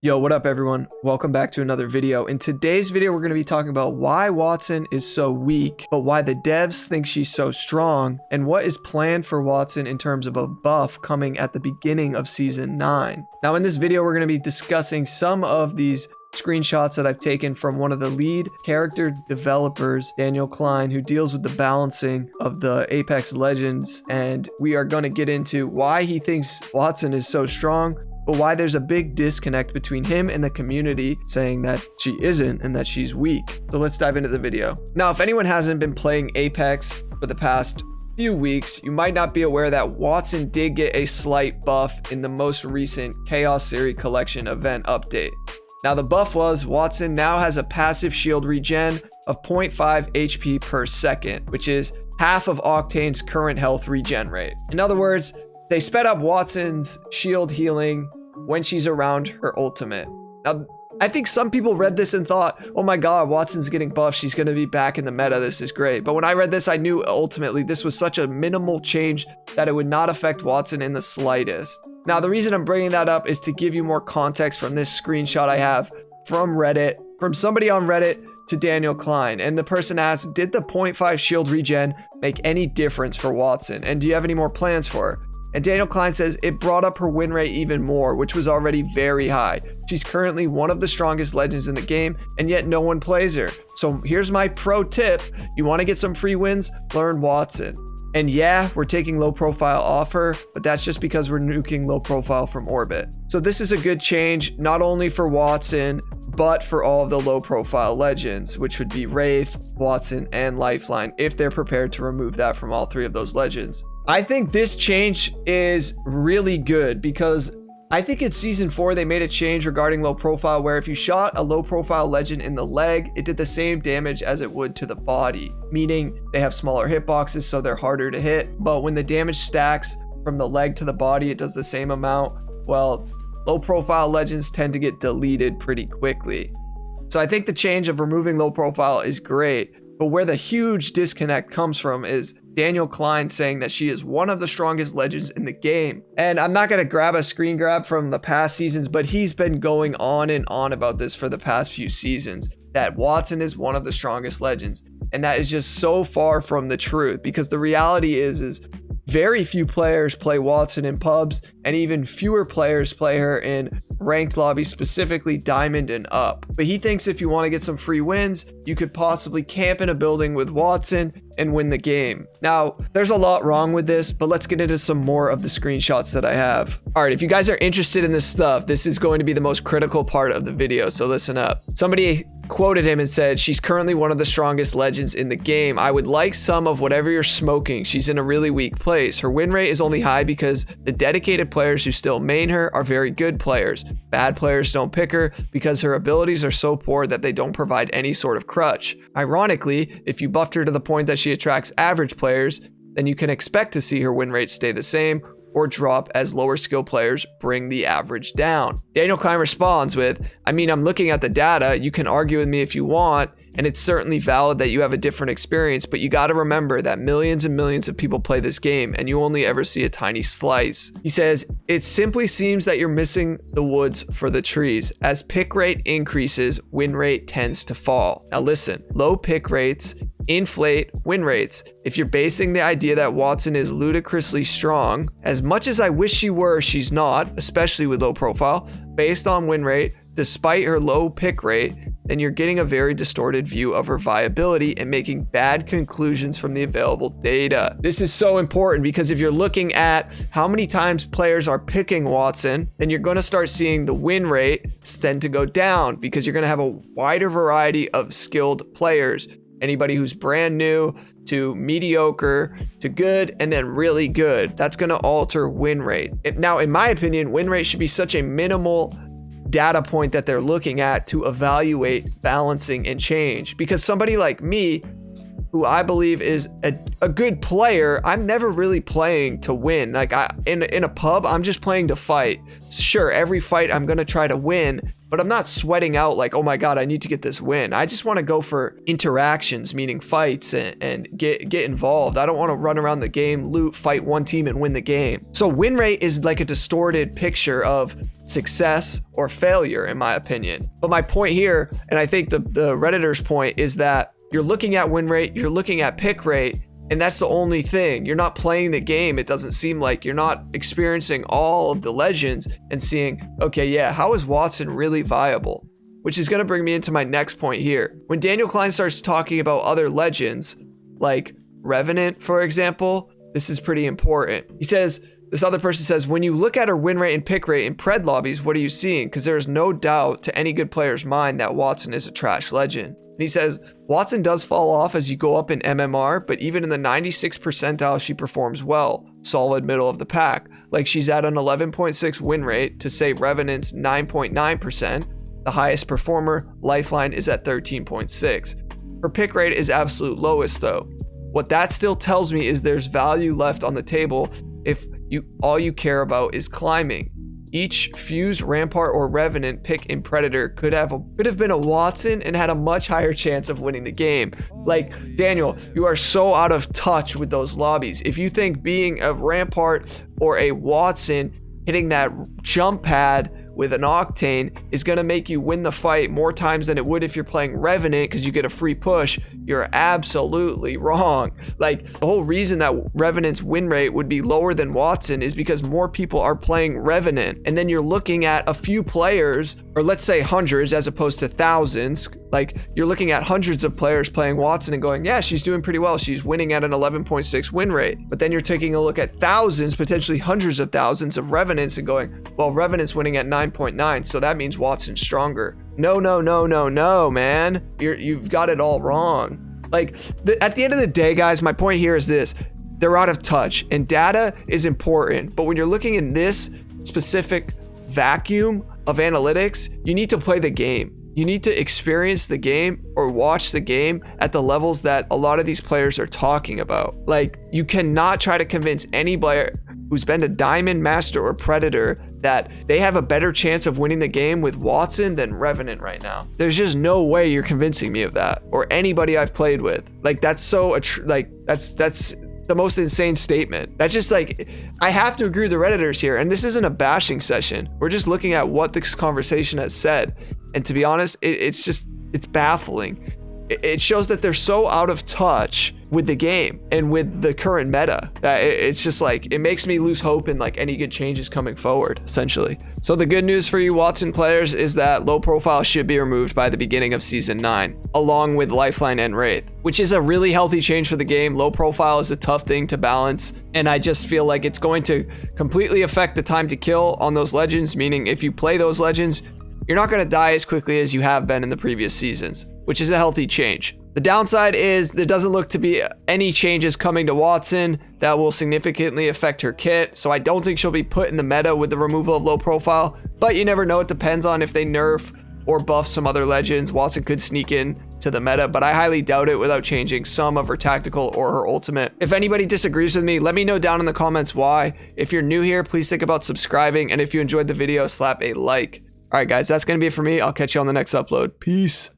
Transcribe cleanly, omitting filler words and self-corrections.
Yo, what up everyone? Welcome back to another video. In today's video, we're going to be talking about why Wattson is so weak, but why the devs think she's so strong, and what is planned for Wattson in terms of a buff coming at the beginning of Season 9. Now in this video, we're going to be discussing some of these screenshots that I've taken from one of the lead character developers, Daniel Klein, who deals with the balancing of the Apex Legends, and we are going to get into why he thinks Wattson is so strong, but why there's a big disconnect between him and the community saying that she isn't and that she's weak. So let's dive into the video. Now, if anyone hasn't been playing Apex for the past few weeks, you might not be aware that Wattson did get a slight buff in the most recent Chaos Series Collection event update. Now the buff was Wattson now has a passive shield regen of 0.5 HP per second, which is half of Octane's current health regen rate. In other words, they sped up Wattson's shield healing when she's around her ultimate. Now, I think some people read this and thought, oh my god, Wattson's getting buffed, she's going to be back in the meta, this is great. But when I read this, I knew ultimately this was such a minimal change that it would not affect Wattson in the slightest. Now, the reason I'm bringing that up is to give you more context from this screenshot I have from Reddit, from somebody on Reddit to Daniel Klein. And the person asked, did the 0.5 shield regen make any difference for Wattson? And do you have any more plans for her? And Daniel Klein says it brought up her win rate even more, which was already very high. She's currently one of the strongest legends in the game, and yet no one plays her. So here's my pro tip. You want to get some free wins? Learn Wattson. And yeah, we're taking low profile off her, but that's just because we're nuking low profile from orbit. So this is a good change, not only for Wattson, but for all of the low profile legends, which would be Wraith, Wattson, and Lifeline, if they're prepared to remove that from all three of those legends. I think this change is really good because I think in Season 4 they made a change regarding low profile where if you shot a low profile legend in the leg, it did the same damage as it would to the body, meaning they have smaller hitboxes so they're harder to hit, but when the damage stacks from the leg to the body, it does the same amount. Well, low profile legends tend to get deleted pretty quickly. So I think the change of removing low profile is great, but where the huge disconnect comes from is Daniel Klein saying that she is one of the strongest legends in the game. And I'm not going to grab a screen grab from the past seasons, but he's been going on and on about this for the past few seasons, that Wattson is one of the strongest legends. And that is just so far from the truth, because the reality is very few players play Wattson in pubs, and even fewer players play her in ranked lobbies, specifically diamond and up. But he thinks if you want to get some free wins, you could possibly camp in a building with Wattson and win the game. Now, there's a lot wrong with this, but let's get into some more of the screenshots that I have. All right, if you guys are interested in this stuff, this is going to be the most critical part of the video, so listen up. Somebody quoted him and said, she's currently one of the strongest legends in the game. I would like some of whatever you're smoking. She's in a really weak place. Her win rate is only high because the dedicated players who still main her are very good players. Bad players don't pick her because her abilities are so poor that they don't provide any sort of crutch. Ironically, if you buffed her to the point that she attracts average players, then you can expect to see her win rate stay the same or drop as lower skill players bring the average down. Daniel Klein responds with, I mean, I'm looking at the data, you can argue with me if you want, and it's certainly valid that you have a different experience, but you gotta remember that millions and millions of people play this game and you only ever see a tiny slice. He says, it simply seems that you're missing the woods for the trees. As pick rate increases, win rate tends to fall. Now listen, low pick rates inflate win rates. If you're basing the idea that Wattson is ludicrously strong, as much as I wish she were, she's not, especially with low profile, based on win rate, despite her low pick rate, then you're getting a very distorted view of her viability and making bad conclusions from the available data. This is so important because if you're looking at how many times players are picking Wattson, then you're going to start seeing the win rate tend to go down because you're going to have a wider variety of skilled players. Anybody who's brand new to mediocre to good and then really good. That's going to alter win rate. Now, in my opinion, win rate should be such a minimal data point that they're looking at to evaluate balancing and change, because somebody like me, who I believe is a good player, I'm never really playing to win. Like in a pub, I'm just playing to fight. Sure, every fight I'm gonna try to win, but I'm not sweating out like, oh my God, I need to get this win. I just want to go for interactions, meaning fights, and get involved. I don't want to run around the game, loot, fight one team and win the game. So win rate is like a distorted picture of success or failure, in my opinion. But my point here, and I think the Redditor's point, is that you're looking at win rate, you're looking at pick rate, and that's the only thing. You're not playing the game. It doesn't seem like you're not experiencing all of the legends and seeing, okay, yeah, how is Wattson really viable? Which is going to bring me into my next point here. When Daniel Klein starts talking about other legends, like Revenant, for example, this is pretty important. He says, this other person says, when you look at her win rate and pick rate in pred lobbies, what are you seeing? Because there is no doubt to any good player's mind that Wattson is a trash legend. And he says, Wattson does fall off as you go up in MMR, but even in the 96th percentile, she performs well. Solid middle of the pack. Like she's at an 11.6 win rate to say Revenant's 9.9%. The highest performer, Lifeline, is at 13.6. Her pick rate is absolute lowest though. What that still tells me is there's value left on the table if all you care about is climbing. Each Fuse, Rampart, or Revenant pick in Predator could have been a Wattson and had a much higher chance of winning the game. Like, Daniel, you are so out of touch with those lobbies. If you think being a Rampart or a Wattson hitting that jump pad with an Octane is going to make you win the fight more times than it would if you're playing Revenant because you get a free push, you're absolutely wrong. Like, the whole reason that Revenant's win rate would be lower than Wattson is because more people are playing Revenant, and then you're looking at a few players, or let's say hundreds as opposed to thousands. Like, you're looking at hundreds of players playing Wattson and going, yeah, she's doing pretty well. She's winning at an 11.6 win rate. But then you're taking a look at thousands, potentially hundreds of thousands of Revenants and going, well, Revenant's winning at 9.9, so that means Wattson's stronger. No, man. You've got it all wrong. Like, at the end of the day, guys, my point here is this. They're out of touch, and data is important. But when you're looking in this specific vacuum of analytics, you need to play the game. You need to experience the game or watch the game at the levels that a lot of these players are talking about. Like, you cannot try to convince any player who's been to Diamond, Master, or Predator that they have a better chance of winning the game with Wattson than Revenant right now. There's just no way you're convincing me of that, or anybody I've played with. Like, that's so, that's the most insane statement. That's just like, I have to agree with the Redditors here, and this isn't a bashing session. We're just looking at what this conversation has said. And to be honest, it's baffling. It shows that they're so out of touch with the game and with the current meta that it's just like, it makes me lose hope in like any good changes coming forward, essentially. So the good news for you Wattson players is that low profile should be removed by the beginning of season 9, along with Lifeline and Wraith, which is a really healthy change for the game. Low profile is a tough thing to balance, and I just feel like it's going to completely affect the time to kill on those legends, meaning if you play those legends, you're not going to die as quickly as you have been in the previous seasons, which is a healthy change. The downside is there doesn't look to be any changes coming to Wattson that will significantly affect her kit, so I don't think she'll be put in the meta with the removal of low profile, but you never know. It depends on if they nerf or buff some other legends. Wattson could sneak in to the meta, but I highly doubt it without changing some of her tactical or her ultimate. If anybody disagrees with me, let me know down in the comments why. If you're new here, please think about subscribing, and if you enjoyed the video, slap a like. All right, guys, that's going to be it for me. I'll catch you on the next upload. Peace.